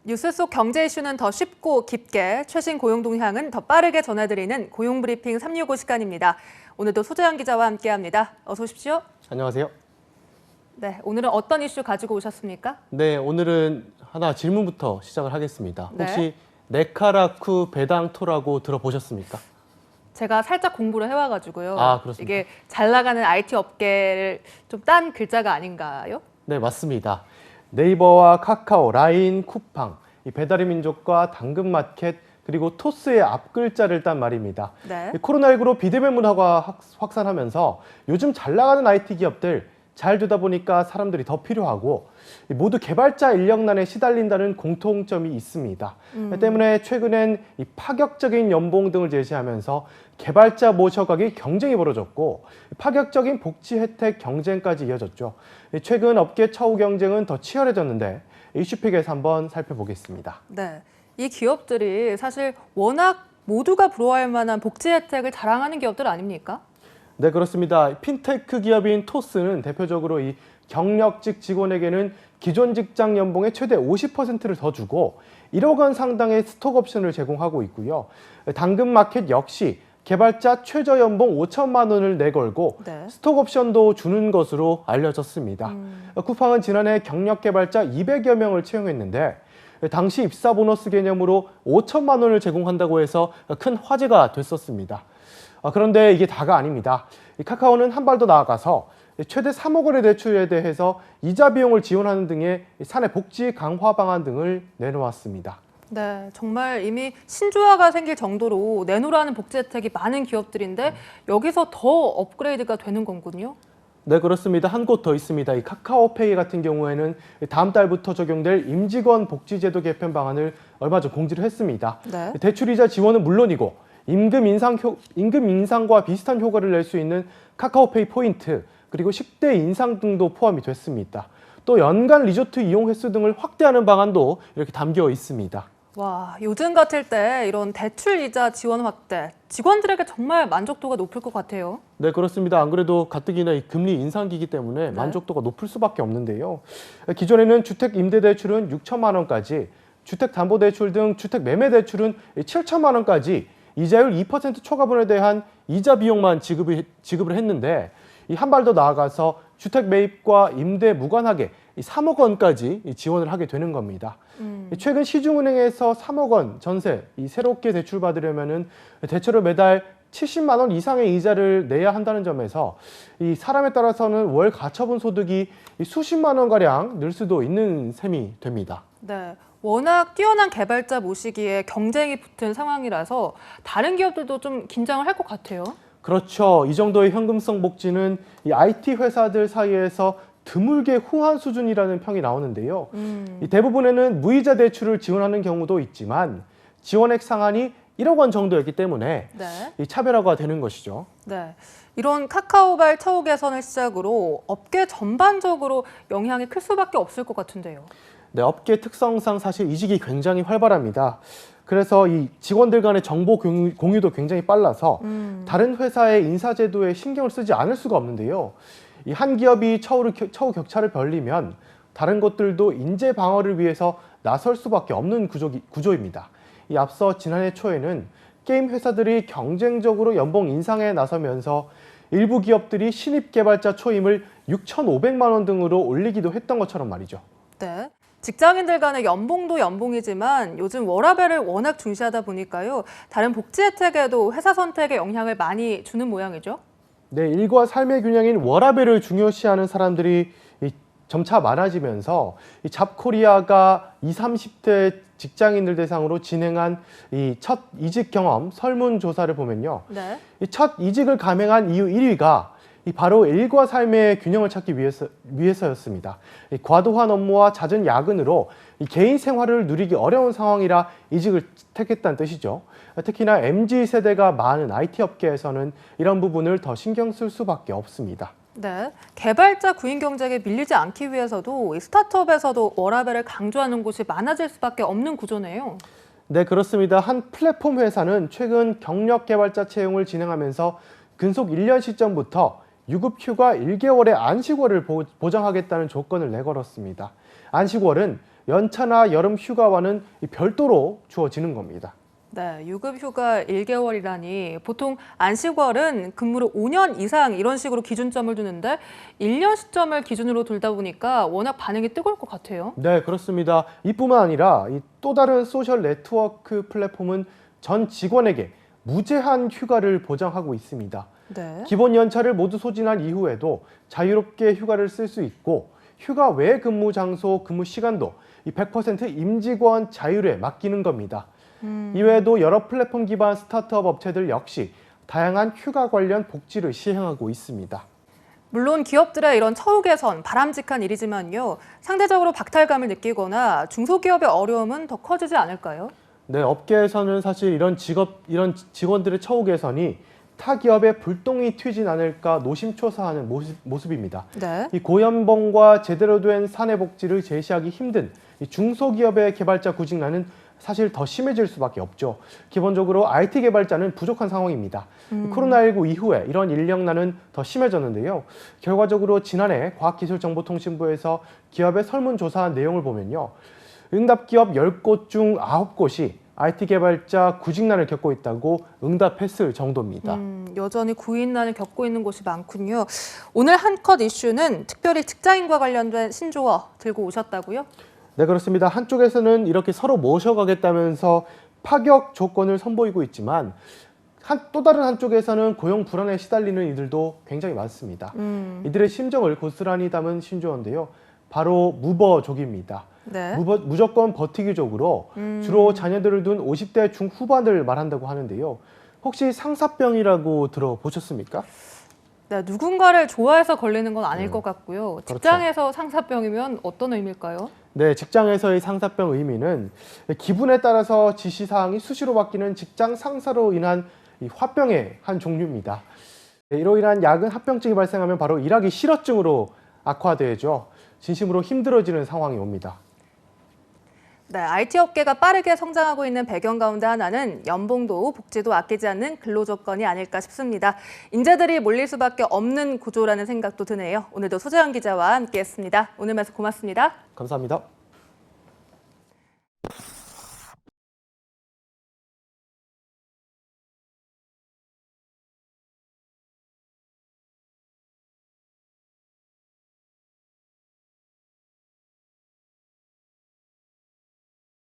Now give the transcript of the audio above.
뉴스 속 경제 이슈는 더 쉽고 깊게, 최신 고용 동향은 더 빠르게 전해드리는 고용브리핑 365 시간입니다. 오늘도 소재현 기자와 함께합니다. 어서 오십시오. 안녕하세요. 네, 오늘은 어떤 이슈 가지고 오셨습니까? 네, 오늘은 하나 질문부터 시작을 하겠습니다. 네. 혹시 네카라쿠 배당토라고 들어보셨습니까? 제가 살짝 공부를 해와가지고요. 아, 그렇습니까? 이게 잘 나가는 IT 업계를 좀 딴 글자가 아닌가요? 네, 맞습니다. 네이버와 카카오, 라인, 쿠팡, 이 배달의 민족과 당근마켓, 그리고 토스의 앞글자를 딴 말입니다. 네. 이 코로나19로 비대면 문화가 확산하면서 요즘 잘 나가는 IT 기업들 잘 되다 보니까 사람들이 더 필요하고 모두 개발자 인력난에 시달린다는 공통점이 있습니다. 때문에 최근엔 이 파격적인 연봉 등을 제시하면서 개발자 모셔가기 경쟁이 벌어졌고 파격적인 복지 혜택 경쟁까지 이어졌죠. 최근 업계 처우 경쟁은 더 치열해졌는데 이슈픽에서 한번 살펴보겠습니다. 네. 이 기업들이 사실 워낙 모두가 부러워할 만한 복지 혜택을 자랑하는 기업들 아닙니까? 네, 그렇습니다. 핀테크 기업인 토스는 대표적으로 이 경력직 직원에게는 기존 직장 연봉의 최대 50%를 더 주고 1억 원 상당의 스톡 옵션을 제공하고 있고요. 당근마켓 역시 개발자 최저 연봉 5천만 원을 내걸고 네. 스톡 옵션도 주는 것으로 알려졌습니다. 쿠팡은 지난해 경력 개발자 200여 명을 채용했는데 당시 입사 보너스 개념으로 5천만 원을 제공한다고 해서 큰 화제가 됐었습니다. 그런데 이게 다가 아닙니다. 카카오는 한 발 더 나아가서 최대 3억 원의 대출에 대해서 이자 비용을 지원하는 등의 사내 복지 강화 방안 등을 내놓았습니다. 네, 정말 이미 신조어가 생길 정도로 내놓으라는 복지 혜택이 많은 기업들인데 여기서 더 업그레이드가 되는 거군요. 네, 그렇습니다. 한 곳 더 있습니다. 이 카카오페이 같은 경우에는 다음 달부터 적용될 임직원 복지제도 개편 방안을 얼마 전 공지를 했습니다. 네. 대출이자 지원은 물론이고 임금 인상과 비슷한 효과를 낼 수 있는 카카오페이 포인트, 그리고 10대 인상 등도 포함이 됐습니다. 또 연간 리조트 이용 횟수 등을 확대하는 방안도 이렇게 담겨 있습니다. 와, 요즘 같을 때 이런 대출 이자 지원 확대, 직원들에게 정말 만족도가 높을 것 같아요. 네, 그렇습니다. 안 그래도 가뜩이나 이 금리 인상기이기 때문에 네. 만족도가 높을 수밖에 없는데요. 기존에는 주택 임대 대출은 6천만 원까지, 주택 담보 대출 등 주택 매매 대출은 7천만 원까지 이자율 2% 초과분에 대한 이자 비용만 지급을 했는데 이 한 발 더 나아가서 주택 매입과 임대 무관하게 3억 원까지 지원을 하게 되는 겁니다. 최근 시중은행에서 3억 원 전세 새롭게 대출받으려면은 대체로 매달 70만 원 이상의 이자를 내야 한다는 점에서 이 사람에 따라서는 월 가처분 소득이 수십만 원 가량 늘 수도 있는 셈이 됩니다. 네, 워낙 뛰어난 개발자 모시기에 경쟁이 붙은 상황이라서 다른 기업들도 좀 긴장을 할 것 같아요. 그렇죠. 이 정도의 현금성 복지는 이 IT 회사들 사이에서 드물게 후한 수준이라는 평이 나오는데요. 이 대부분에는 무이자 대출을 지원하는 경우도 있지만 지원액 상한이 1억 원 정도였기 때문에 네. 이 차별화가 되는 것이죠. 네. 이런 카카오발 처우 개선을 시작으로 업계 전반적으로 영향이 클 수밖에 없을 것 같은데요. 네, 업계 특성상 사실 이직이 굉장히 활발합니다. 그래서 이 직원들 간의 정보 공유도 굉장히 빨라서 다른 회사의 인사제도에 신경을 쓰지 않을 수가 없는데요. 이 한 기업이 처우 격차를 벌리면 다른 것들도 인재 방어를 위해서 나설 수밖에 없는 구조입니다. 이 앞서 지난해 초에는 게임 회사들이 경쟁적으로 연봉 인상에 나서면서 일부 기업들이 신입 개발자 초임을 6,500만 원 등으로 올리기도 했던 것처럼 말이죠. 네. 직장인들 간의 연봉도 연봉이지만 요즘 워라밸을 워낙 중시하다 보니까요. 다른 복지 혜택에도 회사 선택에 영향을 많이 주는 모양이죠. 네, 일과 삶의 균형인 워라밸을 중요시하는 사람들이 점차 많아지면서 이 잡코리아가 20, 30대 직장인들 대상으로 진행한 이 첫 이직 경험 설문조사를 보면요. 네. 이 첫 이직을 감행한 이유 1위가 바로 일과 삶의 균형을 찾기 위해서였습니다. 이 과도한 업무와 잦은 야근으로 이 개인 생활을 누리기 어려운 상황이라 이직을 택했다는 뜻이죠. 특히나 MZ세대가 많은 IT 업계에서는 이런 부분을 더 신경 쓸 수밖에 없습니다. 네. 개발자 구인 경쟁에 밀리지 않기 위해서도 이 스타트업에서도 워라밸을 강조하는 곳이 많아질 수밖에 없는 구조네요. 네, 그렇습니다. 한 플랫폼 회사는 최근 경력 개발자 채용을 진행하면서 근속 1년 시점부터 유급휴가 1개월의 안식월을 보장하겠다는 조건을 내걸었습니다. 안식월은 연차나 여름 휴가와는 별도로 주어지는 겁니다. 네, 유급 휴가 1개월이라니 보통 안식월은 근무를 5년 이상 이런 식으로 기준점을 두는데 1년 시점을 기준으로 둘다 보니까 워낙 반응이 뜨거울 것 같아요. 네, 그렇습니다. 이뿐만 아니라 또 다른 소셜 네트워크 플랫폼은 전 직원에게 무제한 휴가를 보장하고 있습니다. 네. 기본 연차를 모두 소진한 이후에도 자유롭게 휴가를 쓸 수 있고 휴가 외 근무 장소, 근무 시간도 100% 임직원 자율에 맡기는 겁니다. 이외에도 여러 플랫폼 기반 스타트업 업체들 역시 다양한 휴가 관련 복지를 시행하고 있습니다. 물론 기업들의 이런 처우 개선 바람직한 일이지만요. 상대적으로 박탈감을 느끼거나 중소기업의 어려움은 더 커지지 않을까요? 네, 업계에서는 사실 이런 직원들의 처우 개선이 타 기업에 불똥이 튀진 않을까 노심초사하는 모습입니다. 네. 이 고연봉과 제대로 된 사내 복지를 제시하기 힘든 이 중소기업의 개발자 구직난은 사실 더 심해질 수밖에 없죠. 기본적으로 IT 개발자는 부족한 상황입니다. 코로나19 이후에 이런 인력난은 더 심해졌는데요. 결과적으로 지난해 과학기술정보통신부에서 기업의 설문조사한 내용을 보면요. 응답기업 10곳 중 9곳이 IT 개발자 구직난을 겪고 있다고 응답했을 정도입니다. 여전히 구인난을 겪고 있는 곳이 많군요. 오늘 한 컷 이슈는 특별히 직장인과 관련된 신조어 들고 오셨다고요? 네, 그렇습니다. 한쪽에서는 이렇게 서로 모셔가겠다면서 파격 조건을 선보이고 있지만 또 다른 한쪽에서는 고용 불안에 시달리는 이들도 굉장히 많습니다. 이들의 심정을 고스란히 담은 신조어인데요. 바로 무버족입니다. 네. 무조건 버티기족으로 주로 자녀들을 둔 50대 중후반을 말한다고 하는데요. 혹시 상사병이라고 들어보셨습니까? 네, 누군가를 좋아해서 걸리는 건 아닐 것 같고요. 그렇죠. 직장에서 상사병이면 어떤 의미일까요? 네, 직장에서의 상사병 의미는 기분에 따라서 지시사항이 수시로 바뀌는 직장 상사로 인한 이 화병의 한 종류입니다. 네, 이로 인한 야근 합병증이 발생하면 바로 일하기 싫어증으로 악화되죠. 진심으로 힘들어지는 상황이 옵니다. 네, IT 업계가 빠르게 성장하고 있는 배경 가운데 하나는 연봉도 복지도 아끼지 않는 근로 조건이 아닐까 싶습니다. 인재들이 몰릴 수밖에 없는 구조라는 생각도 드네요. 오늘도 소재현 기자와 함께했습니다. 오늘 말씀 고맙습니다. 감사합니다.